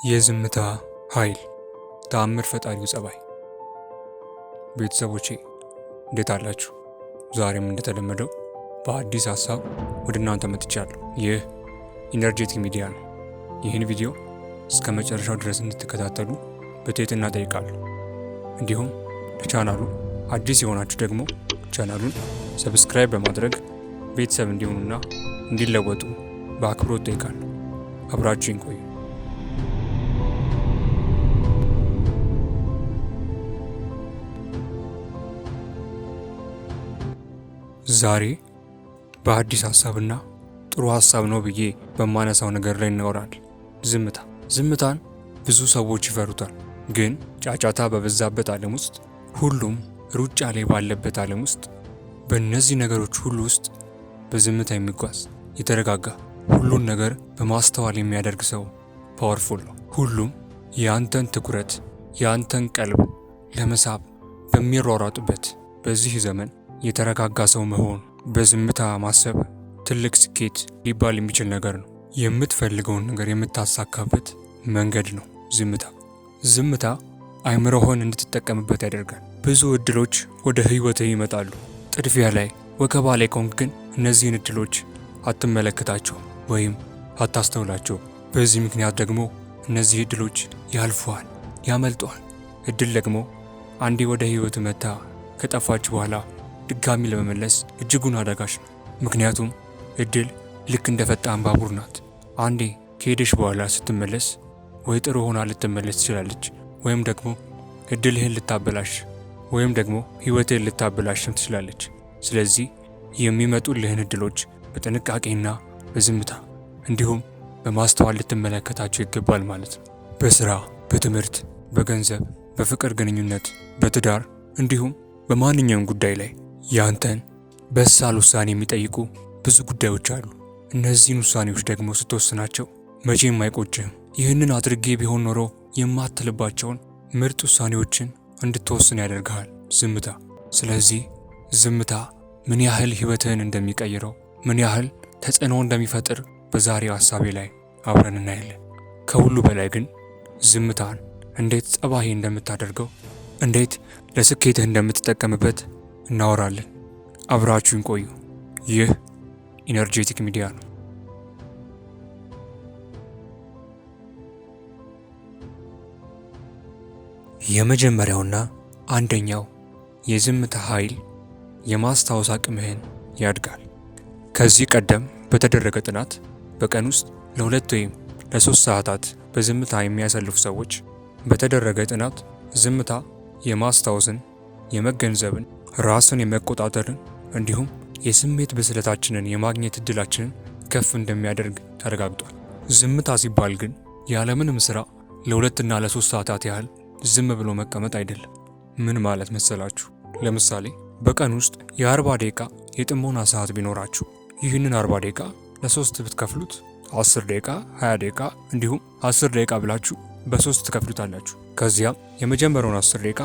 የዝምታ ኃይል ተአምር ፈጣሪው ጸባይ። ቤተሰቦቼ እንዴት አላችሁ? ዛሬም እንደተለመደው በአዲስ ሀሳብ ወደ እናንተ መጥቻለሁ። ይህ ኢነርጄቲክ ሚዲያ ነው። ይህን ቪዲዮ እስከ መጨረሻው ድረስ እንድትከታተሉ በትህትና እጠይቃለሁ። እንዲሁም ለቻናሉ አዲስ የሆናችሁ ደግሞ ቻናሉን ሰብስክራይብ በማድረግ ቤተሰብ እንዲሆኑና እንዲለወጡ በአክብሮት እጠይቃለሁ። አብራችሁኝ ቆዩ። ዛሬ በአዲስ ሀሳብና ጥሩ ሀሳብ ነው ብዬ በማነሳው ነገር ላይ እናወራለን። ዝምታን ብዙ ሰዎች ይፈሩታል። ግን ጫጫታ በበዛበት ዓለም ውስጥ፣ ሁሉም ሩጫ ላይ ባለበት ዓለም ውስጥ፣ በእነዚህ ነገሮች ሁሉ ውስጥ በዝምታ የሚጓዝ የተረጋጋ፣ ሁሉን ነገር በማስተዋል የሚያደርግ ሰው ፓወርፉል ነው። ሁሉም የአንተን ትኩረት የአንተን ቀልብ ለመሳብ በሚሯሯጥበት በዚህ ዘመን የተረጋጋ ሰው መሆን፣ በዝምታ ማሰብ ትልቅ ስኬት ሊባል የሚችል ነገር ነው። የምትፈልገውን ነገር የምታሳካበት መንገድ ነው ዝምታ አእምሮህን እንድትጠቀምበት ያደርጋል። ብዙ እድሎች ወደ ህይወትህ ይመጣሉ። ጥድፊያ ላይ፣ ወከባ ላይ ከሆንክ ግን እነዚህን እድሎች አትመለከታቸውም ወይም አታስተውላቸውም። በዚህ ምክንያት ደግሞ እነዚህ እድሎች ያልፉሃል፣ ያመልጠዋል። እድል ደግሞ አንዴ ወደ ህይወት መታ ከጠፋች በኋላ ድጋሚ ለመመለስ እጅጉን አዳጋች ነው። ምክንያቱም እድል ልክ እንደ ፈጣን ባቡር ናት። አንዴ ከሄደሽ በኋላ ስትመለስ ወይ ጥሩ ሆና ልትመለስ ትችላለች፣ ወይም ደግሞ እድልህን ልታበላሽ ወይም ደግሞ ህይወትህን ልታበላሽም ትችላለች። ስለዚህ የሚመጡልህን እድሎች በጥንቃቄና በዝምታ እንዲሁም በማስተዋል ልትመለከታቸው ይገባል ማለት ነው። በስራ፣ በትምህርት፣ በገንዘብ፣ በፍቅር ግንኙነት፣ በትዳር እንዲሁም በማንኛውም ጉዳይ ላይ ያንተን በሳል ውሳኔ የሚጠይቁ ብዙ ጉዳዮች አሉ። እነዚህን ውሳኔዎች ደግሞ ስትወስናቸው መቼም አይቆጭህም። ይህንን አድርጌ ቢሆን ኖሮ የማትልባቸውን ምርጥ ውሳኔዎችን እንድትወስን ያደርግሃል ዝምታ። ስለዚህ ዝምታ ምን ያህል ህይወትህን እንደሚቀይረው፣ ምን ያህል ተጽዕኖ እንደሚፈጥር በዛሬው ሀሳቤ ላይ አብረን እናያለን። ከሁሉ በላይ ግን ዝምታን እንዴት ጸባይ እንደምታደርገው፣ እንዴት ለስኬትህ እንደምትጠቀምበት እናወራለን። አብራችሁን ቆዩ። ይህ ኢነርጄቲክ ሚዲያ ነው። የመጀመሪያውና አንደኛው የዝምታ ኃይል የማስታወስ አቅምህን ያድጋል። ከዚህ ቀደም በተደረገ ጥናት በቀን ውስጥ ለ2 ወይም ለ3 ሰዓታት በዝምታ የሚያሳልፉ ሰዎች በተደረገ ጥናት ዝምታ የማስታወስን፣ የመገንዘብን፣ ራስን የመቆጣጠርን እንዲሁም የስሜት ብስለታችንን የማግኘት እድላችንን ከፍ እንደሚያደርግ ተረጋግጧል። ዝምታ ሲባል ግን ያለምንም ስራ ለ2 እና ለ3 ሰዓታት ያህል ዝም ብሎ መቀመጥ አይደለም። ምን ማለት መሰላችሁ? ለምሳሌ በቀን ውስጥ የ40 ደቂቃ የጥሞና ሰዓት ቢኖራችሁ ይህንን 40 ደቂቃ ለ3 ብትከፍሉት 10 ደቂቃ፣ 20 ደቂቃ እንዲሁም 10 ደቂቃ ብላችሁ በ3 ትከፍሉታላችሁ። ከዚያም የመጀመሪያውን 10 ደቂቃ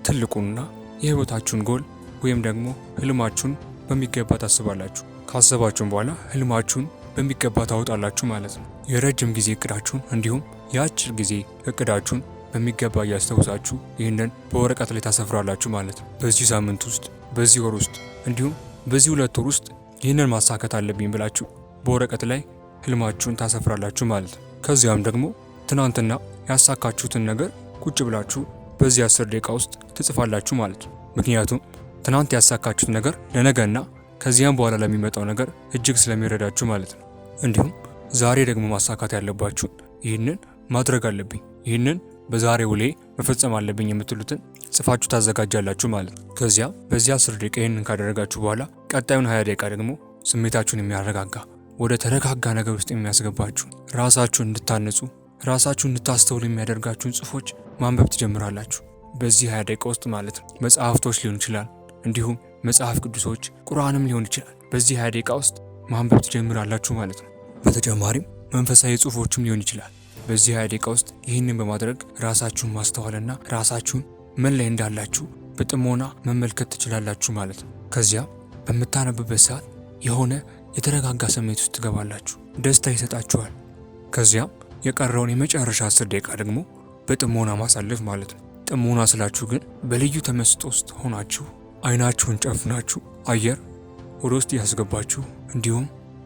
ትልቁንና የህይወታችሁን ጎል ወይም ደግሞ ህልማችሁን በሚገባ ታስባላችሁ። ካሰባችሁም በኋላ ህልማችሁን በሚገባ ታወጣላችሁ ማለት ነው። የረጅም ጊዜ እቅዳችሁን እንዲሁም የአጭር ጊዜ እቅዳችሁን በሚገባ እያስታውሳችሁ ይህንን በወረቀት ላይ ታሰፍራላችሁ ማለት ነው። በዚህ ሳምንት ውስጥ፣ በዚህ ወር ውስጥ እንዲሁም በዚህ 2 ወር ውስጥ ይህንን ማሳካት አለብኝ ብላችሁ በወረቀት ላይ ህልማችሁን ታሰፍራላችሁ ማለት ነው። ከዚያም ደግሞ ትናንትና ያሳካችሁትን ነገር ቁጭ ብላችሁ በዚህ 10 ደቂቃ ውስጥ ትጽፋላችሁ ማለት ነው። ምክንያቱም ትናንት ያሳካችሁት ነገር ለነገና ከዚያም በኋላ ለሚመጣው ነገር እጅግ ስለሚረዳችሁ ማለት ነው። እንዲሁም ዛሬ ደግሞ ማሳካት ያለባችሁን ይህንን ማድረግ አለብኝ፣ ይህንን በዛሬ ውሌ መፈጸም አለብኝ የምትሉትን ጽፋችሁ ታዘጋጃላችሁ ማለት ነው። ከዚያም በዚህ 10 ደቂቃ ይህንን ካደረጋችሁ በኋላ ቀጣዩን 20 ደቂቃ ደግሞ ስሜታችሁን የሚያረጋጋ ወደ ተረጋጋ ነገር ውስጥ የሚያስገባችሁ ራሳችሁን እንድታነጹ ራሳችሁን እንድታስተውሉ የሚያደርጋችሁን ጽፎች ማንበብ ትጀምራላችሁ። በዚህ 20 ደቂቃ ውስጥ ማለት ነው። መጽሐፍቶች ሊሆን ይችላል፣ እንዲሁም መጽሐፍ ቅዱሶች፣ ቁርአንም ሊሆን ይችላል። በዚህ 20 ደቂቃ ውስጥ ማንበብ ትጀምራላችሁ ማለት ነው። በተጨማሪም መንፈሳዊ ጽሁፎችም ሊሆን ይችላል። በዚህ 20 ደቂቃ ውስጥ ይህንን በማድረግ ራሳችሁን ማስተዋልና ራሳችሁን ምን ላይ እንዳላችሁ በጥሞና መመልከት ትችላላችሁ ማለት ነው። ከዚያም በምታነብበት ሰዓት የሆነ የተረጋጋ ስሜት ውስጥ ትገባላችሁ። ደስታ ይሰጣችኋል። ከዚያም የቀረውን የመጨረሻ 10 ደቂቃ ደግሞ በጥሞና ማሳለፍ ማለት ነው። ጥሞና ስላችሁ ግን በልዩ ተመስጦ ውስጥ ሆናችሁ አይናችሁን ጨፍናችሁ አየር ወደ ውስጥ እያስገባችሁ እንዲሁም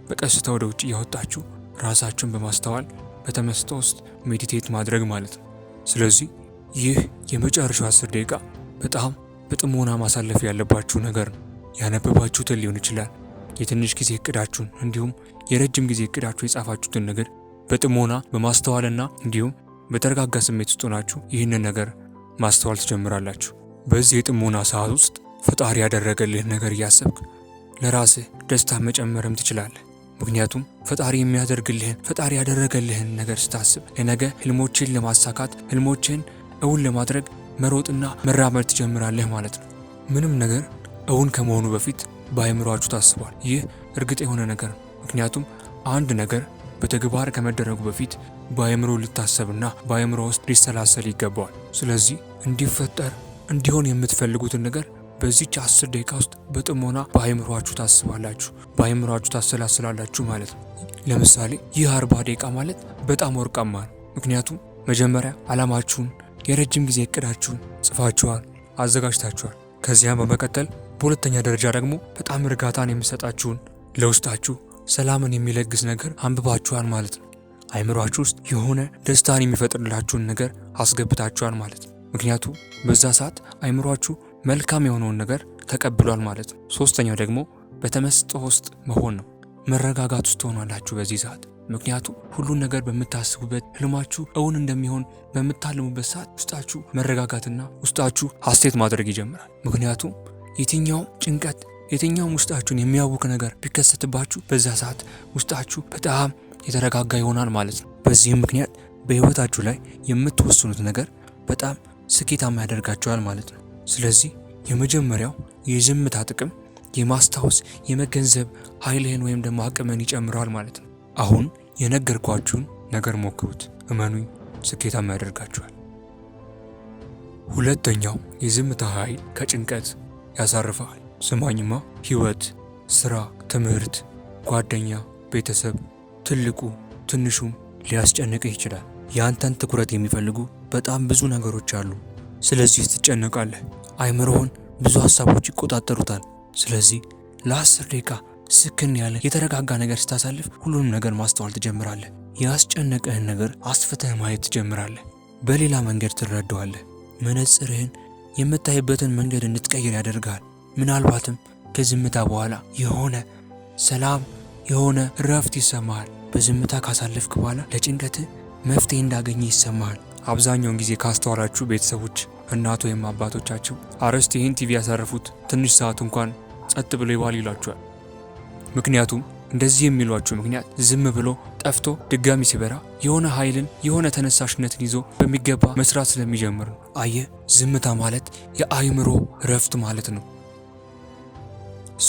በቀስታ ወደ ውጭ እያወጣችሁ ራሳችሁን በማስተዋል በተመስጦ ውስጥ ሜዲቴት ማድረግ ማለት ነው። ስለዚህ ይህ የመጨረሻው 10 ደቂቃ በጣም በጥሞና ማሳለፍ ያለባችሁ ነገር ነው። ያነበባችሁትን ሊሆን ይችላል፣ የትንሽ ጊዜ እቅዳችሁን እንዲሁም የረጅም ጊዜ እቅዳችሁ የጻፋችሁትን ነገር በጥሞና በማስተዋልና እንዲሁም በተረጋጋ ስሜት ውስጥ ሆናችሁ ይህንን ነገር ማስተዋል ትጀምራላችሁ። በዚህ የጥሞና ሰዓት ውስጥ ፈጣሪ ያደረገልህን ነገር እያሰብክ ለራስህ ደስታ መጨመርም ትችላለህ። ምክንያቱም ፈጣሪ ያደረገልህን ነገር ስታስብ ለነገ ህልሞችን ለማሳካት ህልሞችን እውን ለማድረግ መሮጥና መራመድ ትጀምራለህ ማለት ነው። ምንም ነገር እውን ከመሆኑ በፊት በአእምሮአችሁ ታስቧል። ይህ እርግጥ የሆነ ነገር ነው። ምክንያቱም አንድ ነገር በተግባር ከመደረጉ በፊት በአእምሮ ሊታሰብና በአእምሮ ውስጥ ሊሰላሰል ይገባዋል። ስለዚህ እንዲፈጠር እንዲሆን የምትፈልጉትን ነገር በዚች 10 ደቂቃ ውስጥ በጥሞና በአእምሮአችሁ ታስባላችሁ፣ በአእምሮአችሁ ታሰላስላላችሁ ማለት ነው። ለምሳሌ ይህ 40 ደቂቃ ማለት በጣም ወርቃማ ነው። ምክንያቱም መጀመሪያ ዓላማችሁን የረጅም ጊዜ እቅዳችሁን ጽፋችኋል፣ አዘጋጅታችኋል። ከዚያም በመቀጠል በሁለተኛ ደረጃ ደግሞ በጣም እርጋታን የሚሰጣችሁን ለውስጣችሁ ሰላምን የሚለግስ ነገር አንብባችኋል ማለት ነው። አእምሮአችሁ ውስጥ የሆነ ደስታን የሚፈጥርላችሁን ነገር አስገብታችኋል ማለት ነው። ምክንያቱም በዛ ሰዓት አእምሮአችሁ መልካም የሆነውን ነገር ተቀብሏል ማለት ነው። ሶስተኛው ደግሞ በተመስጦ ውስጥ መሆን ነው። መረጋጋት ውስጥ ሆናላችሁ በዚህ ሰዓት። ምክንያቱም ሁሉን ነገር በምታስቡበት ህልማችሁ እውን እንደሚሆን በምታልሙበት ሰዓት ውስጣችሁ መረጋጋትና ውስጣችሁ ሐሴት ማድረግ ይጀምራል። ምክንያቱም የትኛውም ጭንቀት የትኛውም ውስጣችሁን የሚያውክ ነገር ቢከሰትባችሁ በዛ ሰዓት ውስጣችሁ በጣም የተረጋጋ ይሆናል ማለት ነው። በዚህም ምክንያት በህይወታችሁ ላይ የምትወስኑት ነገር በጣም ስኬታማ ያደርጋችኋል ማለት ነው። ስለዚህ የመጀመሪያው የዝምታ ጥቅም የማስታወስ የመገንዘብ ኃይልህን ወይም ደግሞ አቅምን ይጨምራል ማለት ነው። አሁን የነገርኳችሁን ነገር ሞክሩት፣ እመኑኝ ስኬታማ ያደርጋችኋል። ሁለተኛው የዝምታ ኃይል ከጭንቀት ያሳርፋል። ስማኝማ፣ ህይወት፣ ስራ፣ ትምህርት፣ ጓደኛ፣ ቤተሰብ፣ ትልቁ ትንሹም ሊያስጨንቅህ ይችላል። ያንተን ትኩረት የሚፈልጉ በጣም ብዙ ነገሮች አሉ። ስለዚህ ትጨነቃለህ። አእምሮህን ብዙ ሀሳቦች ይቆጣጠሩታል። ስለዚህ ለ10 ደቂቃ ስክን ያለ የተረጋጋ ነገር ስታሳልፍ ሁሉንም ነገር ማስተዋል ትጀምራለህ። ያስጨነቀህን ነገር አስፍተህ ማየት ትጀምራለህ። በሌላ መንገድ ትረዳዋለህ። መነጽርህን የምታይበትን መንገድ እንድትቀይር ያደርጋል። ምናልባትም ከዝምታ በኋላ የሆነ ሰላም የሆነ እረፍት ይሰማሃል። በዝምታ ካሳለፍክ በኋላ ለጭንቀትህ መፍትሄ እንዳገኘ ይሰማሃል። አብዛኛውን ጊዜ ካስተዋላችሁ ቤተሰቦች እናት ወይም አባቶቻችሁ አረስት ይህን ቲቪ ያሳረፉት ትንሽ ሰዓት እንኳን ጸጥ ብሎ ይዋል ይሏቸዋል። ምክንያቱም እንደዚህ የሚሏቸው ምክንያት ዝም ብሎ ጠፍቶ ድጋሚ ሲበራ የሆነ ኃይልን የሆነ ተነሳሽነትን ይዞ በሚገባ መስራት ስለሚጀምር ነው። አየህ፣ ዝምታ ማለት የአእምሮ እረፍት ማለት ነው።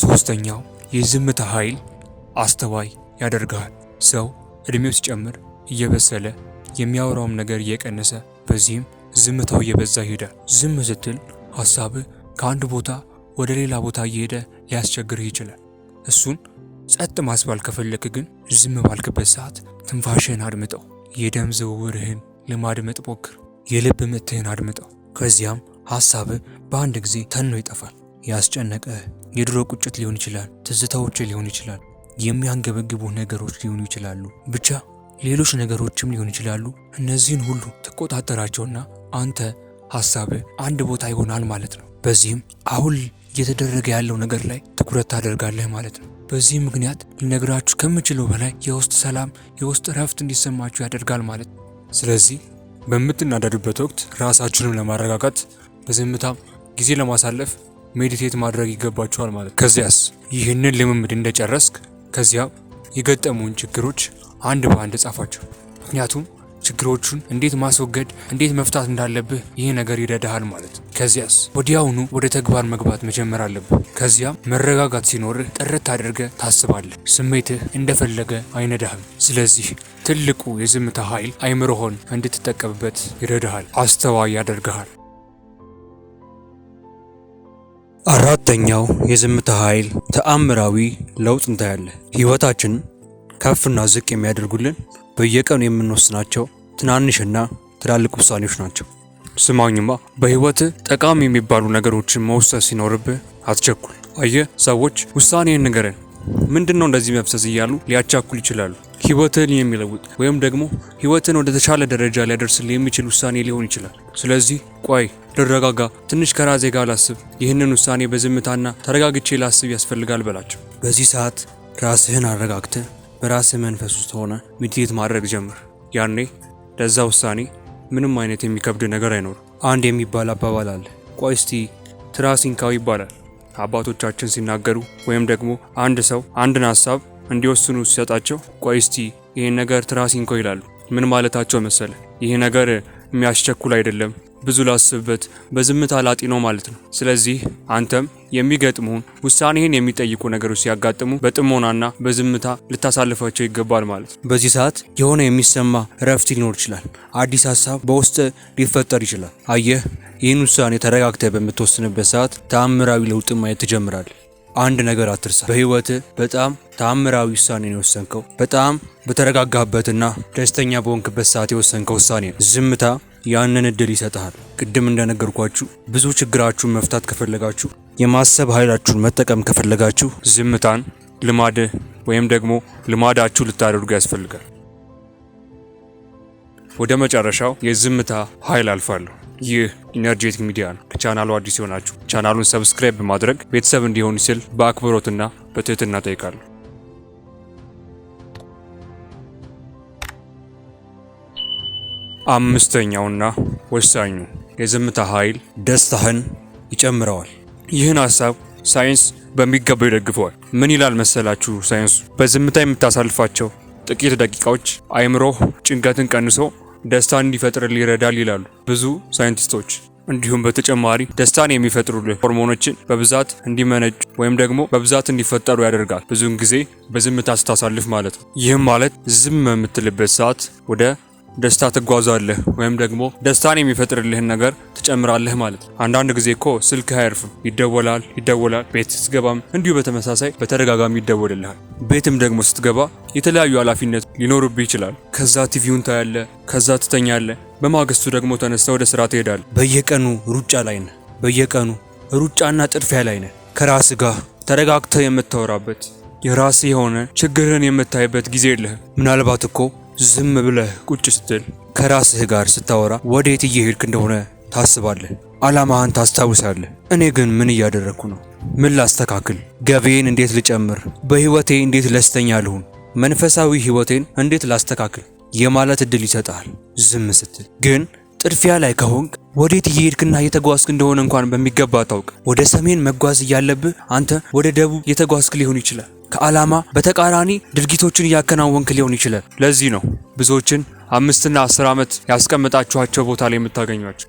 ሶስተኛው የዝምታ ኃይል አስተዋይ ያደርጋል። ሰው እድሜው ሲጨምር እየበሰለ የሚያወራውም ነገር እየቀነሰ በዚህም ዝምታው እየበዛ ይሄዳል። ዝም ስትል ሐሳብህ ከአንድ ቦታ ወደ ሌላ ቦታ እየሄደ ሊያስቸግርህ ይችላል። እሱን ጸጥ ማስባል ከፈለክ ግን ዝም ባልክበት ሰዓት ትንፋሽህን አድምጠው። የደም ዝውውርህን ለማድመጥ ሞክር። የልብ ምትህን አድምጠው። ከዚያም ሐሳብህ በአንድ ጊዜ ተኖ ይጠፋል። ያስጨነቀህ የድሮ ቁጭት ሊሆን ይችላል፣ ትዝታዎች ሊሆን ይችላል፣ የሚያንገበግቡ ነገሮች ሊሆኑ ይችላሉ፣ ብቻ ሌሎች ነገሮችም ሊሆኑ ይችላሉ። እነዚህን ሁሉ ትቆጣጠራቸውና አንተ ሐሳብህ አንድ ቦታ ይሆናል ማለት ነው። በዚህም አሁን እየተደረገ ያለው ነገር ላይ ትኩረት ታደርጋለህ ማለት ነው። በዚህ ምክንያት ልነግራችሁ ከምችለው በላይ የውስጥ ሰላም የውስጥ እረፍት እንዲሰማችሁ ያደርጋል ማለት ነው። ስለዚህ በምትናደዱበት ወቅት ራሳችሁንም ለማረጋጋት በዝምታም ጊዜ ለማሳለፍ ሜዲቴት ማድረግ ይገባችኋል ማለት ነው። ከዚያስ ይህንን ልምምድ እንደጨረስክ ከዚያ የገጠሙን ችግሮች አንድ በአንድ ጻፋቸው። ምክንያቱም ችግሮቹን እንዴት ማስወገድ እንዴት መፍታት እንዳለብህ ይህ ነገር ይረዳሃል ማለት ነው። ከዚያስ ወዲያውኑ ወደ ተግባር መግባት መጀመር አለብህ። ከዚያም መረጋጋት ሲኖርህ ጥርት አድርገህ ታስባለህ። ስሜትህ እንደፈለገ አይነዳህም። ስለዚህ ትልቁ የዝምታ ኃይል አእምሮህን እንድትጠቀምበት ይረዳሃል፣ አስተዋይ ያደርግሃል። አራተኛው የዝምታ ኃይል ተአምራዊ ለውጥ እንታያለን። ህይወታችን ከፍና ዝቅ የሚያደርጉልን በየቀኑ የምንወስናቸው ትናንሽና ትላልቅ ውሳኔዎች ናቸው። ስማኝማ፣ በህይወት ጠቃሚ የሚባሉ ነገሮችን መወሰን ሲኖርብህ አትቸኩል። አየህ፣ ሰዎች ውሳኔን ንገረን፣ ምንድነው እንደዚህ መፍሰስ እያሉ ሊያቻኩል ይችላሉ። ህይወትን የሚለውጥ ወይም ደግሞ ህይወትን ወደ ተሻለ ደረጃ ሊያደርስልህ የሚችል ውሳኔ ሊሆን ይችላል። ስለዚህ ቆይ፣ ልረጋጋ፣ ትንሽ ከራሴ ጋር ላስብ፣ ይህንን ውሳኔ በዝምታና ተረጋግቼ ላስብ ያስፈልጋል በላቸው። በዚህ ሰዓት ራስህን አረጋግተህ በራስህ መንፈስ ውስጥ ሆነ ሜዲቴት ማድረግ ጀምር። ያኔ ለዛ ውሳኔ ምንም አይነት የሚከብድ ነገር አይኖርም። አንድ የሚባል አባባል አለ፣ ቆይ እስቲ ትራስ ይንካው ይባላል። አባቶቻችን ሲናገሩ ወይም ደግሞ አንድ ሰው አንድን ሀሳብ እንዲወስኑ ሲሰጣቸው ቆይ እስቲ ይሄን ነገር ትራስ ይንካው ይላሉ። ምን ማለታቸው መሰለ? ይሄ ነገር የሚያስቸኩል አይደለም፣ ብዙ ላስብበት፣ በዝምታ ላጢ ነው ማለት ነው። ስለዚህ አንተም የሚገጥሙን ውሳኔህን የሚጠይቁ ነገሮች ሲያጋጥሙ በጥሞናና በዝምታ ልታሳልፋቸው ይገባል ማለት ነው። በዚህ ሰዓት የሆነ የሚሰማ እረፍት ሊኖር ይችላል። አዲስ ሀሳብ በውስጥ ሊፈጠር ይችላል። አየህ፣ ይህን ውሳኔ ተረጋግተህ በምትወስንበት ሰዓት ተአምራዊ ለውጥ ማየት ትጀምራለህ። አንድ ነገር አትርሳ፣ በህይወትህ በጣም ተአምራዊ ውሳኔ ነው የወሰንከው። በጣም በተረጋጋህበትና ደስተኛ በሆንክበት ሰዓት የወሰንከው ውሳኔ ነው። ዝምታ ያንን እድል ይሰጥሃል። ቅድም እንደነገርኳችሁ ብዙ ችግራችሁን መፍታት ከፈለጋችሁ፣ የማሰብ ኃይላችሁን መጠቀም ከፈለጋችሁ ዝምታን ልማድህ ወይም ደግሞ ልማዳችሁ ልታደርጉ ያስፈልጋል። ወደ መጨረሻው የዝምታ ኃይል አልፋለሁ። ይህ ኢነርጄቲክ ሚዲያ ነው። ለቻናሉ አዲስ የሆናችሁ ቻናሉን ሰብስክራይብ በማድረግ ቤተሰብ እንዲሆን ሲል በአክብሮትና በትህትና ጠይቃለሁ። አምስተኛውና ወሳኙ የዝምታ ኃይል ደስታህን ይጨምረዋል። ይህን ሀሳብ ሳይንስ በሚገባ ይደግፈዋል። ምን ይላል መሰላችሁ? ሳይንሱ በዝምታ የምታሳልፋቸው ጥቂት ደቂቃዎች አእምሮህ ጭንቀትን ቀንሶ ደስታን እንዲፈጥርልህ ይረዳል ይላሉ ብዙ ሳይንቲስቶች። እንዲሁም በተጨማሪ ደስታን የሚፈጥሩልህ ሆርሞኖችን በብዛት እንዲመነጩ ወይም ደግሞ በብዛት እንዲፈጠሩ ያደርጋል። ብዙውን ጊዜ በዝምታ ስታሳልፍ ማለት ነው። ይህም ማለት ዝም የምትልበት ሰዓት ወደ ደስታ ትጓዛለህ ወይም ደግሞ ደስታን የሚፈጥርልህን ነገር ትጨምራለህ ማለት ነው። አንዳንድ ጊዜ እኮ ስልክህ አያርፍም፣ ይደወላል። ቤት ስትገባም እንዲሁ በተመሳሳይ በተደጋጋሚ ይደወልልሃል። ቤትም ደግሞ ስትገባ የተለያዩ ኃላፊነት ሊኖርብህ ይችላል። ከዛ ቲቪውን ታያለህ፣ ከዛ ትተኛለህ። በማግስቱ ደግሞ ተነስተህ ወደ ስራ ትሄዳለህ። በየቀኑ ሩጫ ላይ ነህ። በየቀኑ ሩጫና ጥድፊያ ላይ ነህ። ከራስህ ጋር ተረጋግተህ የምታወራበት የራስህ የሆነ ችግርህን የምታይበት ጊዜ የለህም። ምናልባት እኮ ዝም ብለህ ቁጭ ስትል ከራስህ ጋር ስታወራ ወዴት እየሄድክ እንደሆነ ታስባለህ፣ አላማህን ታስታውሳለህ። እኔ ግን ምን እያደረግኩ ነው? ምን ላስተካክል? ገቢዬን እንዴት ልጨምር? በህይወቴ እንዴት ደስተኛ ልሁን? መንፈሳዊ ህይወቴን እንዴት ላስተካክል? የማለት እድል ይሰጣል ዝም ስትል። ግን ጥድፊያ ላይ ከሆንክ ወዴት እየሄድክና እየተጓዝክ እንደሆነ እንኳን በሚገባ ታውቅ። ወደ ሰሜን መጓዝ እያለብህ አንተ ወደ ደቡብ እየተጓዝክ ሊሆን ይችላል። ከዓላማ በተቃራኒ ድርጊቶችን እያከናወንክ ሊሆን ይችላል። ለዚህ ነው ብዙዎችን 5 እና 10 ዓመት ያስቀመጣችኋቸው ቦታ ላይ የምታገኟቸው።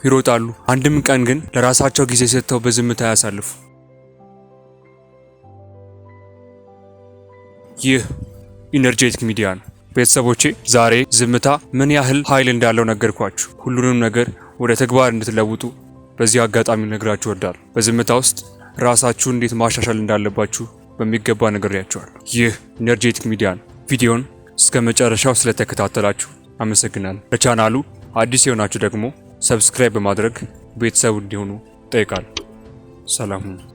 ይሮጣሉ፣ አንድም ቀን ግን ለራሳቸው ጊዜ ሰጥተው በዝምታ ያሳልፉ። ይህ ኢነርጄቲክ ሚዲያ ነው። ቤተሰቦቼ፣ ዛሬ ዝምታ ምን ያህል ኃይል እንዳለው ነገርኳችሁ። ሁሉንም ነገር ወደ ተግባር እንድትለውጡ በዚህ አጋጣሚ ነግራችሁ እወዳለሁ። በዝምታ ውስጥ ራሳችሁን እንዴት ማሻሻል እንዳለባችሁ በሚገባ ነግሬያችኋለሁ። ይህ ኢነርጄቲክ ሚዲያ ነው። ቪዲዮን እስከ መጨረሻው ስለተከታተላችሁ አመሰግናለሁ። ለቻናሉ አዲስ የሆናችሁ ደግሞ ሰብስክራይብ በማድረግ ቤተሰብ እንዲሆኑ ጠይቃለሁ። ሰላም ሁኑ።